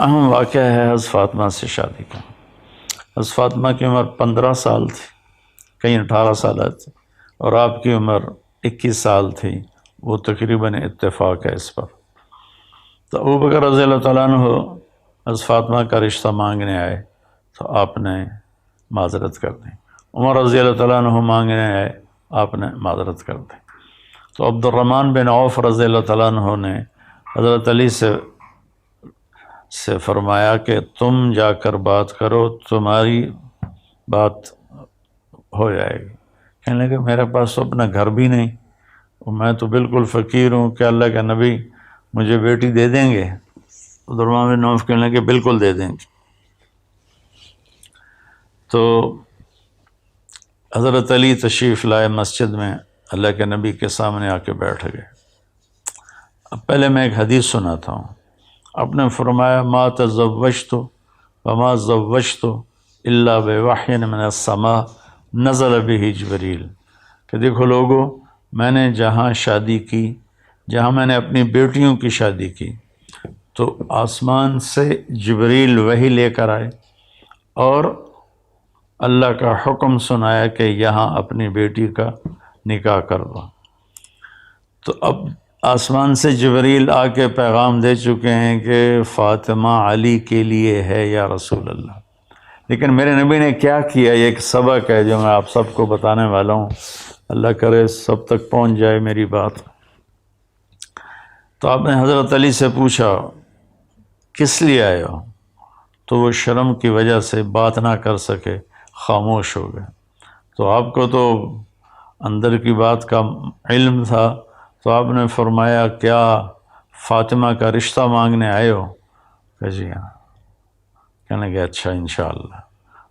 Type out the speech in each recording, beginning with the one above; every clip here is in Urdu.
اہم واقعہ ہے حضرت فاطمہ سے شادی کا۔ حضرت فاطمہ کی عمر 15 سال تھی، کہیں 18 سال تھی، اور آپ کی عمر 21 سال تھی، وہ تقریباً اتفاق ہے اس پر۔ تو ابوبکر رضی اللہ تعالیٰ عنہ حضرت فاطمہ کا رشتہ مانگنے آئے تو آپ نے معذرت کر دی، عمر رضی اللہ تعالیٰ عنہ مانگنے آئے، آپ نے معذرت کر دی۔ تو عبد الرحمن بن عوف رضی اللہ تعالیٰ عنہ نے حضرت علی سے فرمایا کہ تم جا کر بات کرو، تمہاری بات ہو جائے گی۔ کہنے لگے میرے پاس تو اپنا گھر بھی نہیں، اور میں تو بالکل فقیر ہوں، کہ اللہ کے نبی مجھے بیٹی دے دیں گے؟ عبد الرحمن بن عوف کہنے لگے بالکل دے دیں گے۔ تو حضرت علی تشریف لائے مسجد میں، اللہ کے نبی کے سامنے آ کے بیٹھ گئے۔ اب پہلے میں ایک حدیث سناتا ہوں۔ آپ نے فرمایا ما تزوجت وما زوجت الا بوحی من السماء نزل به جبریل، کہ دیکھو لوگو، میں نے جہاں شادی کی، جہاں میں نے اپنی بیٹیوں کی شادی کی، تو آسمان سے جبریل وحی لے کر آئے اور اللہ کا حکم سنایا کہ یہاں اپنی بیٹی کا نکاح کر دو۔ تو اب آسمان سے جبریل آ کے پیغام دے چکے ہیں کہ فاطمہ علی کے لیے ہے یا رسول اللہ، لیکن میرے نبی نے کیا کیا، یہ ایک سبق ہے جو میں آپ سب کو بتانے والا ہوں، اللہ کرے سب تک پہنچ جائے میری بات۔ تو آپ نے حضرت علی سے پوچھا کس لیے آئے ہو؟ تو وہ شرم کی وجہ سے بات نہ کر سکے، خاموش ہو گئے۔ تو آپ کو تو اندر کی بات کا علم تھا، تو آپ نے فرمایا کیا فاطمہ کا رشتہ مانگنے آئے ہو؟ کہ جی ہاں۔ کہنے لگے اچھا انشاءاللہ،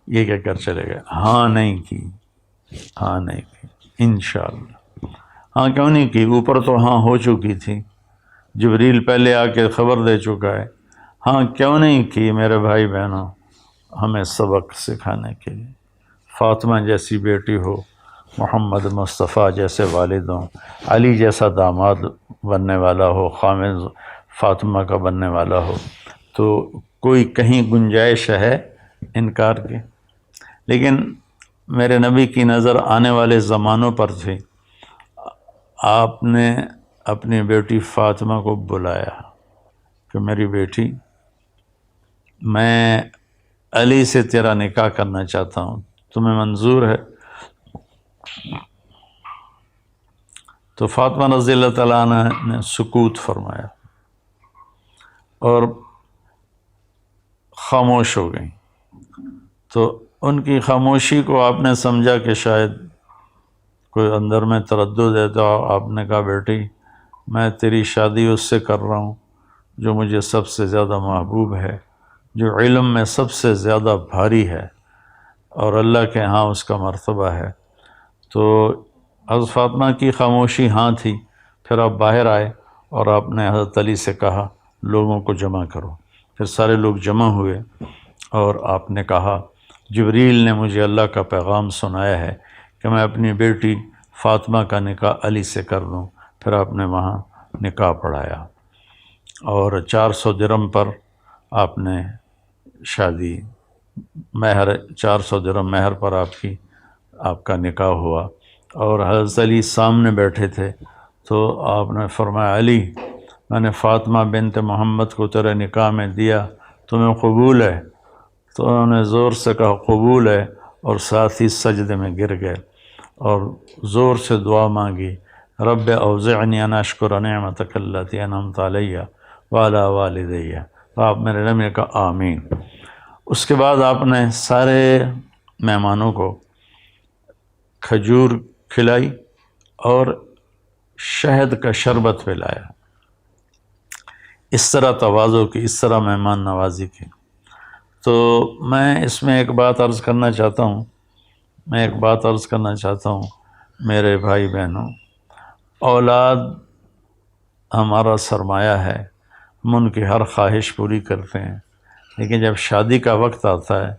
یہ کہہ کر چلے گئے۔ ہاں نہیں کی، ہاں نہیں کی، انشاءاللہ۔ ہاں کیوں نہیں کی؟ اوپر تو ہاں ہو چکی تھی، جبریل پہلے آ کے خبر دے چکا ہے۔ ہاں کیوں نہیں کی میرے بھائی بہنوں؟ ہمیں سبق سکھانے کے لیے، فاطمہ جیسی بیٹی ہو، محمد مصطفیٰ جیسے والد ہوں، علی جیسا داماد بننے والا ہو، خامد فاطمہ کا بننے والا ہو، تو کوئی کہیں گنجائش ہے انکار کی؟ لیکن میرے نبی کی نظر آنے والے زمانوں پر تھی۔ آپ نے اپنی بیٹی فاطمہ کو بلایا کہ میری بیٹی، میں علی سے تیرا نکاح کرنا چاہتا ہوں، تمہیں منظور ہے؟ تو فاطمہ رضی اللہ تعالیٰ عنہ نے سکوت فرمایا اور خاموش ہو گئیں۔ تو ان کی خاموشی کو آپ نے سمجھا کہ شاید کوئی اندر میں تردد ہے، تو آپ نے کہا بیٹی میں تیری شادی اس سے کر رہا ہوں جو مجھے سب سے زیادہ محبوب ہے، جو علم میں سب سے زیادہ بھاری ہے، اور اللہ کے ہاں اس کا مرتبہ ہے۔ تو حضرت فاطمہ کی خاموشی ہاں تھی۔ پھر آپ باہر آئے اور آپ نے حضرت علی سے کہا لوگوں کو جمع کرو۔ پھر سارے لوگ جمع ہوئے اور آپ نے کہا جبریل نے مجھے اللہ کا پیغام سنایا ہے کہ میں اپنی بیٹی فاطمہ کا نکاح علی سے کر دوں۔ پھر آپ نے وہاں نکاح پڑھایا اور 400 درہم پر آپ نے شادی، مہر 400 درہم مہر پر آپ کا نکاح ہوا۔ اور حضرت علی سامنے بیٹھے تھے، تو آپ نے فرمایا علی میں نے فاطمہ بنت محمد کو تیرے نکاح میں دیا، تمہیں قبول ہے؟ تو انہوں نے زور سے کہا قبول ہے، اور ساتھ ہی سجدے میں گر گئے اور زور سے دعا مانگی، رب اوزعنی ان اشکر نعمتک التی انعمت علی وعلی والدی۔ تو آپ میرے نبی نے کہا آمین۔ اس کے بعد آپ نے سارے مہمانوں کو کھجور کھلائی اور شہد کا شربت پلایا۔ اس طرح تواضع کی، اس طرح مہمان نوازی کی۔ تو میں اس میں ایک بات عرض کرنا چاہتا ہوں میرے بھائی بہنوں، اولاد ہمارا سرمایہ ہے، ہم ان کی ہر خواہش پوری کرتے ہیں، لیکن جب شادی کا وقت آتا ہے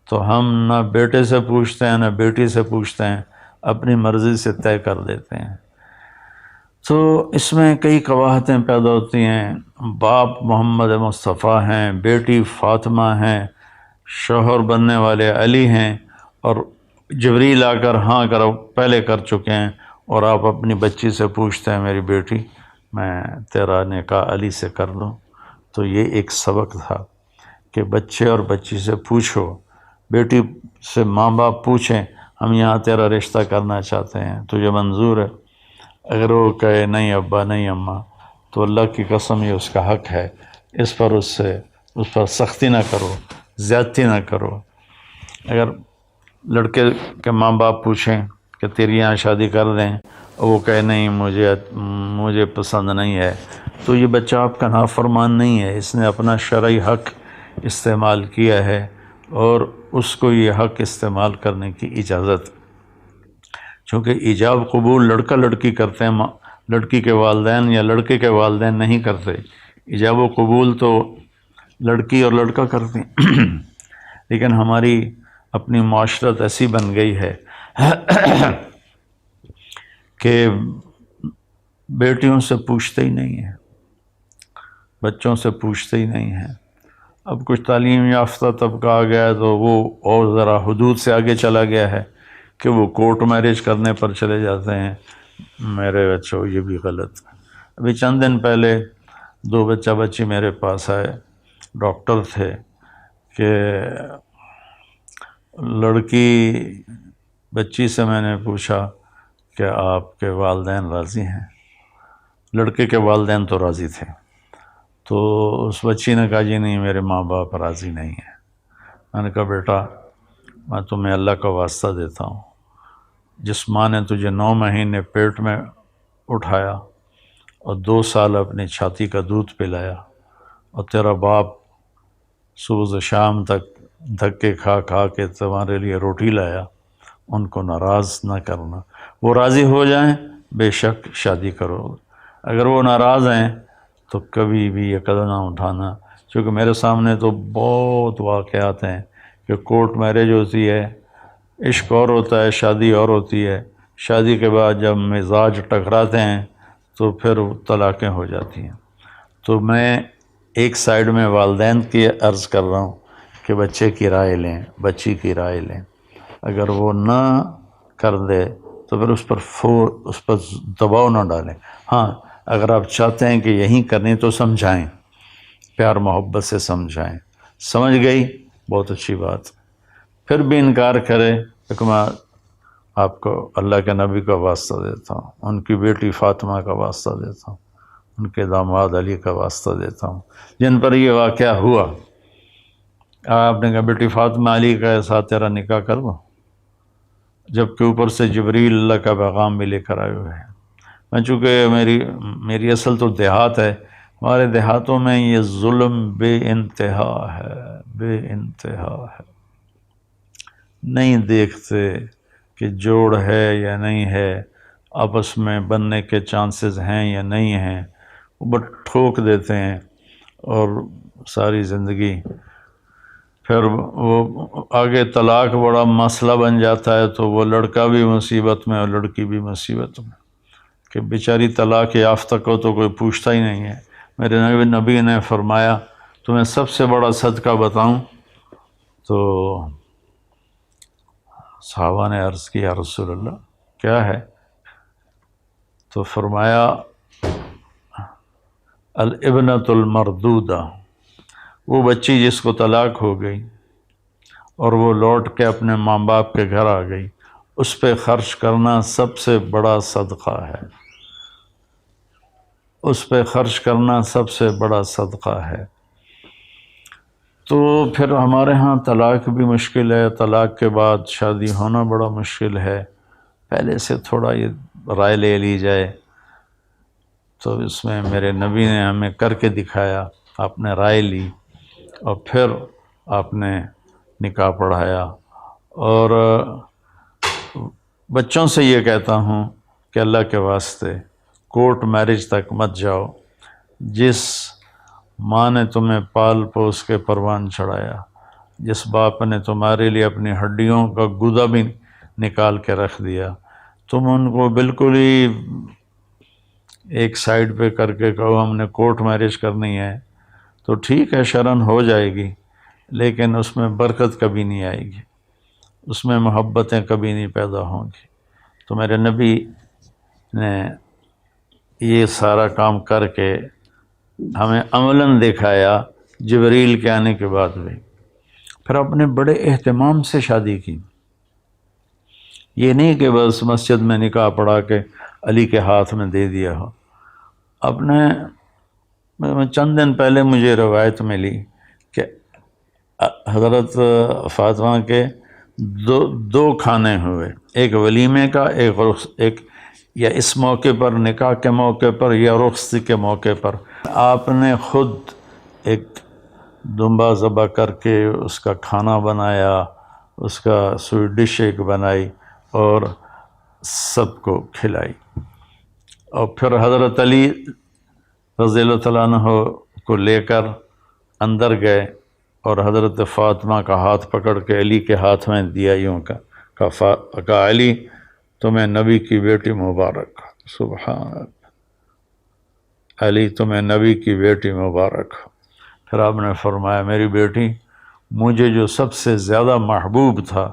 تو ہم نہ بیٹے سے پوچھتے ہیں نہ بیٹی سے پوچھتے ہیں، اپنی مرضی سے طے کر دیتے ہیں۔ تو اس میں کئی قباحتیں پیدا ہوتی ہیں. باپ محمد مصطفیٰ ہیں، بیٹی فاطمہ ہیں، شوہر بننے والے علی ہیں، اور جبریل آ کر ہاں کرو پہلے کر چکے ہیں، اور آپ اپنی بچی سے پوچھتے ہیں میری بیٹی میں تیرا نکاح علی سے کر دوں. تو یہ ایک سبق تھا کہ بچے اور بچی سے پوچھو، بیٹی سے ماں باپ پوچھیں ہم یہاں تیرا رشتہ کرنا چاہتے ہیں، تجھے منظور ہے؟ اگر وہ کہے نہیں ابا نہیں اماں، تو اللہ کی قسم یہ اس کا حق ہے، اس پر سختی نہ کرو، زیادتی نہ کرو. اگر لڑکے کے ماں باپ پوچھیں کہ تیری یہاں شادی کر دیں اور وہ کہے نہیں مجھے پسند نہیں ہے، تو یہ بچہ آپ کا نافرمان نہیں ہے، اس نے اپنا شرعی حق استعمال کیا ہے اور اس کو یہ حق استعمال کرنے کی اجازت. چونکہ ایجاب قبول لڑکا لڑکی کرتے ہیں، لڑکی کے والدین یا لڑکے کے والدین نہیں کرتے. ایجاب و قبول تو لڑکی اور لڑکا کرتے ہیں. لیکن ہماری اپنی معاشرت ایسی بن گئی ہے کہ بیٹیوں سے پوچھتے ہی نہیں ہیں، بچوں سے پوچھتے ہی نہیں ہیں. اب کچھ تعلیم یافتہ طبقہ آ گیا ہے تو وہ اور ذرا حدود سے آگے چلا گیا ہے کہ وہ کورٹ میرج کرنے پر چلے جاتے ہیں. میرے بچوں یہ بھی غلط. ابھی چند دن پہلے 2 بچہ بچی میرے پاس آئے، ڈاکٹر تھے، کہ لڑکی بچی سے میں نے پوچھا کہ آپ کے والدین راضی ہیں؟ لڑکے کے والدین تو راضی تھے. تو اس بچی نے کہا جی نہیں میرے ماں باپ راضی نہیں ہیں. میں نے کہا بیٹا میں تمہیں اللہ کا واسطہ دیتا ہوں، جس ماں نے تجھے 9 مہینے پیٹ میں اٹھایا اور 2 سال اپنی چھاتی کا دودھ پلایا، اور تیرا باپ صبح سے شام تک دھکے کھا کھا کے تمہارے لیے روٹی لایا، ان کو ناراض نہ کرنا. وہ راضی ہو جائیں بے شک شادی کرو، اگر وہ ناراض ہیں تو کبھی بھی یہ قدم نہ اٹھانا. چونکہ میرے سامنے تو بہت واقعات ہیں کہ کورٹ میرج ہوتی ہے، عشق اور ہوتا ہے، شادی اور ہوتی ہے. شادی کے بعد جب مزاج ٹکراتے ہیں تو پھر طلاقیں ہو جاتی ہیں. تو میں ایک سائیڈ میں والدین کی عرض کر رہا ہوں کہ بچے کی رائے لیں، بچی کی رائے لیں. اگر وہ نہ کر دے تو پھر اس پر دباؤ نہ ڈالیں. ہاں اگر آپ چاہتے ہیں کہ یہیں کرنی تو سمجھائیں، پیار محبت سے سمجھائیں. سمجھ گئی بہت اچھی بات. پھر بھی انکار کرے تو میں آپ کو اللہ کے نبی کا واسطہ دیتا ہوں، ان کی بیٹی فاطمہ کا واسطہ دیتا ہوں، ان کے داماد علی کا واسطہ دیتا ہوں جن پر یہ واقعہ ہوا. آپ نے کہا بیٹی فاطمہ علی کا ساتھ تیرا نکاح کر دو، جبکہ اوپر سے جبریل اللہ کا پیغام بھی لے کر آئے ہوئے ہیں. میں چونکہ میری اصل تو دیہات ہے، ہمارے دیہاتوں میں یہ ظلم بے انتہا ہے، بے انتہا ہے. نہیں دیکھتے کہ جوڑ ہے یا نہیں ہے، آپس میں بننے کے چانسز ہیں یا نہیں ہیں، وہ بس ٹھوک دیتے ہیں اور ساری زندگی. پھر وہ آگے طلاق بڑا مسئلہ بن جاتا ہے تو وہ لڑکا بھی مصیبت میں اور لڑکی بھی مصیبت میں کہ بیچاری طلاق یافتہ کو تو کوئی پوچھتا ہی نہیں ہے. میرے نبی نے فرمایا تمہیں سب سے بڑا صدقہ بتاؤں؟ تو صحابہ نے عرض کی یا رسول اللہ کیا ہے؟ تو فرمایا الابنۃ المردودہ، وہ بچی جس کو طلاق ہو گئی اور وہ لوٹ کے اپنے ماں باپ کے گھر آ گئی، اس پہ خرچ کرنا سب سے بڑا صدقہ ہے. اس پہ خرچ کرنا سب سے بڑا صدقہ ہے. تو پھر ہمارے ہاں طلاق بھی مشکل ہے، طلاق کے بعد شادی ہونا بڑا مشکل ہے. پہلے سے تھوڑا یہ رائے لے لی جائے تو اس میں میرے نبی نے ہمیں کر کے دکھایا. آپ نے رائے لی اور پھر آپ نے نکاح پڑھایا. اور بچوں سے یہ کہتا ہوں کہ اللہ کے واسطے کورٹ میرج تک مت جاؤ. جس ماں نے تمہیں پال پوس کے پروان چڑھایا، جس باپ نے تمہارے لیے اپنی ہڈیوں کا گودا بھی نکال کے رکھ دیا، تم ان کو بالکل ہی ایک سائڈ پہ کر کے کہو ہم نے کورٹ میرج کرنی ہے تو ٹھیک ہے، شرن ہو جائے گی، لیکن اس میں برکت کبھی نہیں آئے گی، اس میں محبتیں کبھی نہیں پیدا ہوں گی۔ تو میرے نبی نے یہ سارا کام کر کے ہمیں عملاً دکھایا جبریل کے آنے کے بعد بھی۔ پھر اپنے بڑے اہتمام سے شادی کی، یہ نہیں کہ بس مسجد میں نکاح پڑھا کے علی کے ہاتھ میں دے دیا ہو۔ اپنے چند دن پہلے مجھے روایت ملی کہ حضرت فاطمہ کے دو کھانے ہوئے، ایک ولیمے کا، ایک یا اس موقع پر نکاح کے موقع پر یا رخصتی کے موقع پر آپ نے خود ایک دمبا ذبح کر کے اس کا کھانا بنایا، اس کا سویٹ ڈش ایک بنائی اور سب کو کھلائی۔ اور پھر حضرت علی رضی اللہ تعالیٰ عنہ کو لے کر اندر گئے اور حضرت فاطمہ کا ہاتھ پکڑ کے علی کے ہاتھ میں دیا، یوں کہا علی تمہیں نبی کی بیٹی مبارک، سبحان اللہ، علی تمہیں نبی کی بیٹی مبارک۔ پھر آپ نے فرمایا میری بیٹی، مجھے جو سب سے زیادہ محبوب تھا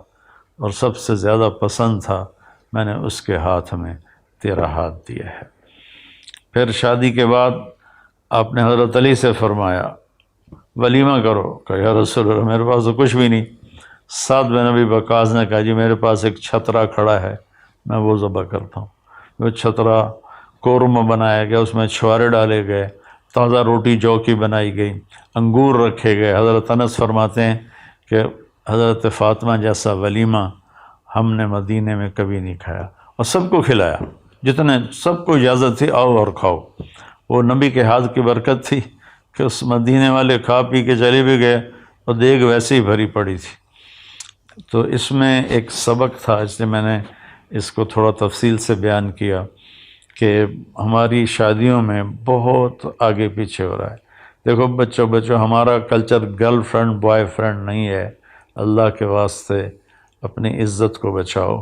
اور سب سے زیادہ پسند تھا، میں نے اس کے ہاتھ میں تیرا ہاتھ دیا ہے۔ پھر شادی کے بعد آپ نے حضرت علی سے فرمایا ولیمہ کرو، کہ یا رسول اللہ میرے پاس تو کچھ بھی نہیں۔ سعد بن ابی وقاص نے کہا جی میرے پاس ایک چھترا کھڑا ہے، میں وہ ذبح کرتا ہوں۔ وہ چھترا قورمہ بنایا گیا، اس میں چھوارے ڈالے گئے، تازہ روٹی جو کی بنائی گئی، انگور رکھے گئے۔ حضرت انس فرماتے ہیں کہ حضرت فاطمہ جیسا ولیمہ ہم نے مدینے میں کبھی نہیں کھایا، اور سب کو کھلایا، جتنے سب کو اجازت تھی آؤ اور کھاؤ۔ وہ نبی کے ہاتھ کی برکت تھی کہ اس مدینے والے کھا پی کے چلے بھی گئے اور دیگ ویسے ہی بھری پڑی تھی۔ تو اس میں ایک سبق تھا، اس لیے میں نے اس کو تھوڑا تفصیل سے بیان کیا کہ ہماری شادیوں میں بہت آگے پیچھے ہو رہا ہے۔ دیکھو بچوں ہمارا culture girl friend boy friend نہیں ہے۔ اللہ کے واسطے اپنی عزت کو بچاؤ،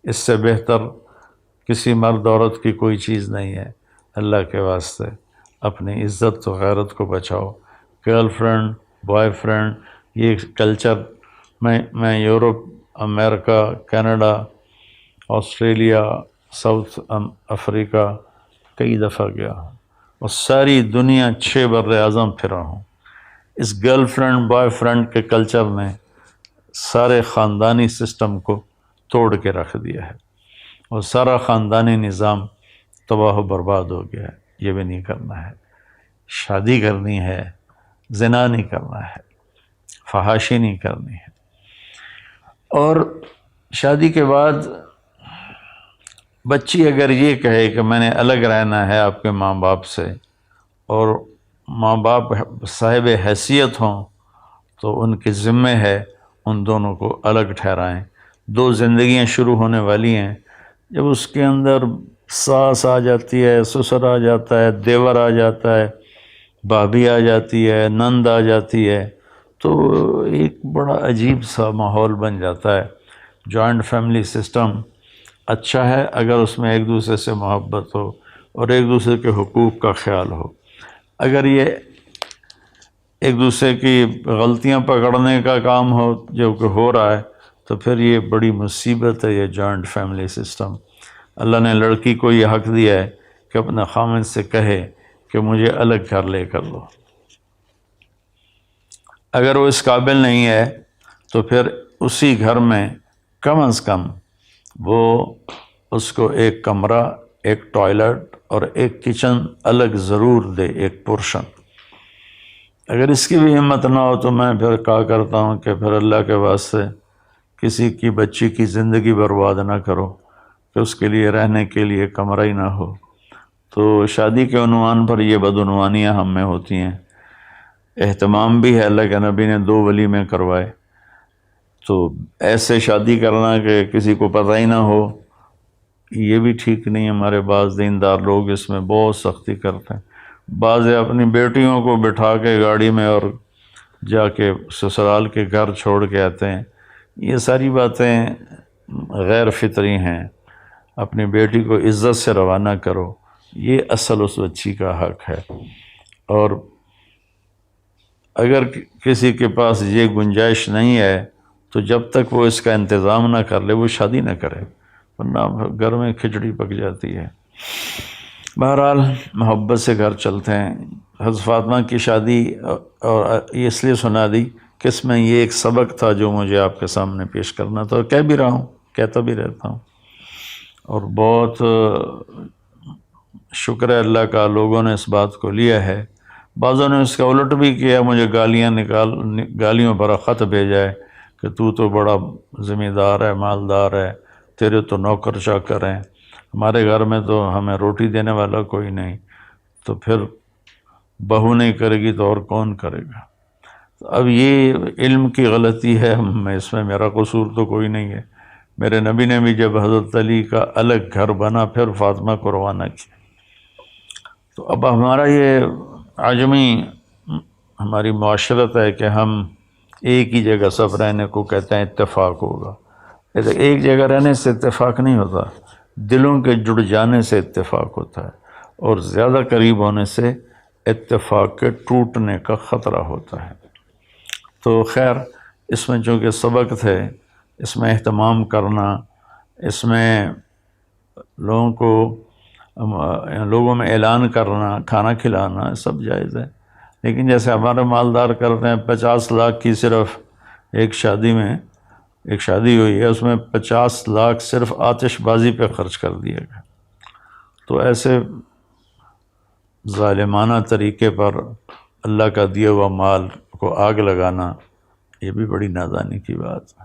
اس سے بہتر کسی مرد عورت کی کوئی چیز نہیں ہے۔ اللہ کے واسطے اپنی عزت و غیرت کو بچاؤ۔ گرل فرینڈ بوائے فرینڈ یہ کلچر میں یورپ، امریکہ، کینیڈا، آسٹریلیا، ساؤتھ افریقہ کئی دفعہ گیا ہوں اور ساری دنیا 6 بر اعظم پھرا ہوں۔ اس گرل فرینڈ بوائے فرینڈ کے کلچر نے سارے خاندانی سسٹم کو توڑ کے رکھ دیا ہے اور سارا خاندانی نظام تباہ و برباد ہو گیا ہے۔ یہ بھی نہیں کرنا ہے، شادی کرنی ہے، زنا نہیں کرنا ہے، فحاشی نہیں کرنی ہے۔ اور شادی کے بعد بچی اگر یہ کہے کہ میں نے الگ رہنا ہے آپ کے ماں باپ سے، اور ماں باپ صاحب حیثیت ہوں تو ان کے ذمے ہے ان دونوں کو الگ ٹھہرائیں۔ 2 زندگیاں شروع ہونے والی ہیں، جب اس کے اندر ساس آ جاتی ہے، سسر آ جاتا ہے، دیور آ جاتا ہے، بھابھی آ جاتی ہے، نند آ جاتی ہے، تو ایک بڑا عجیب سا ماحول بن جاتا ہے۔ جوائنٹ فیملی سسٹم اچھا ہے اگر اس میں ایک دوسرے سے محبت ہو اور ایک دوسرے کے حقوق کا خیال ہو۔ اگر یہ ایک دوسرے کی غلطیاں پکڑنے کا کام ہو جو کہ ہو رہا ہے تو پھر یہ بڑی مصیبت ہے، یہ جوائنٹ فیملی سسٹم۔ اللہ نے لڑکی کو یہ حق دیا ہے کہ اپنے خامند سے کہے کہ مجھے الگ گھر لے کر دو۔ اگر وہ اس قابل نہیں ہے تو پھر اسی گھر میں کم از کم وہ اس کو ایک کمرہ، ایک ٹوائلٹ اور ایک کچن الگ ضرور دے، ایک پورشن۔ اگر اس کی بھی ہمت نہ ہو تو میں پھر کہا کرتا ہوں کہ پھر اللہ کے واسطے کسی کی بچی کی زندگی برباد نہ کرو کہ اس کے لیے رہنے کے لیے کمرہ ہی نہ ہو۔ تو شادی کے عنوان پر یہ بدعنوانیاں ہم میں ہوتی ہیں۔ اہتمام بھی ہے، اللہ کے نبی نے 2 ولیمے کروائے، تو ایسے شادی کرنا کہ کسی کو پتہ ہی نہ ہو، یہ بھی ٹھیک نہیں ہے۔ ہمارے بعض دیندار لوگ اس میں بہت سختی کرتے ہیں۔ بعض اپنی بیٹیوں کو بٹھا کے گاڑی میں اور جا کے سسرال کے گھر چھوڑ کے آتے ہیں۔ یہ ساری باتیں غیر فطری ہیں۔ اپنی بیٹی کو عزت سے روانہ کرو، یہ اصل اس بچی کا حق ہے۔ اور اگر کسی کے پاس یہ گنجائش نہیں ہے تو جب تک وہ اس کا انتظام نہ کر لے وہ شادی نہ کرے، ورنہ گھر میں کھچڑی پک جاتی ہے۔ بہرحال محبت سے گھر چلتے ہیں۔ حضرت فاطمہ کی شادی اور یہ اس لیے سنا دی کہ اس میں یہ ایک سبق تھا جو مجھے آپ کے سامنے پیش کرنا تھا، اور کہہ بھی رہا ہوں، کہتا بھی رہتا ہوں، اور بہت شکر ہے اللہ کا لوگوں نے اس بات کو لیا ہے۔ بعضوں نے اس کا الٹ بھی کیا، مجھے گالیوں پر خط بھیجا ہے کہ تو بڑا ذمہ دار ہے، مالدار ہے، تیرے تو نوکر چاکر ہیں، ہمارے گھر میں تو ہمیں روٹی دینے والا کوئی نہیں، تو پھر بہو نہیں کرے گی تو اور کون کرے گا؟ اب یہ علم کی غلطی ہے، اس میں میرا قصور تو کوئی نہیں ہے۔ میرے نبی نے بھی جب حضرت علی کا الگ گھر بنا پھر فاطمہ کو روانہ کیا۔ تو اب ہمارا یہ عجمی ہماری معاشرت ہے کہ ہم ایک ہی جگہ سب رہنے کو کہتے ہیں اتفاق ہوگا۔ ایک جگہ رہنے سے اتفاق نہیں ہوتا، دلوں کے جڑ جانے سے اتفاق ہوتا ہے، اور زیادہ قریب ہونے سے اتفاق کے ٹوٹنے کا خطرہ ہوتا ہے۔ تو خیر، اس میں چونکہ سبق تھے، اس میں اہتمام کرنا، اس میں لوگوں میں اعلان کرنا، کھانا کھلانا سب جائز ہے۔ لیکن جیسے ہمارے مالدار کرتے ہیں، 50 لاکھ کی صرف ایک شادی ہوئی ہے، اس میں 50 لاکھ صرف آتش بازی پہ خرچ کر دیا گیا۔ تو ایسے ظالمانہ طریقے پر اللہ کا دیا ہوا مال کو آگ لگانا، یہ بھی بڑی نادانی کی بات ہے۔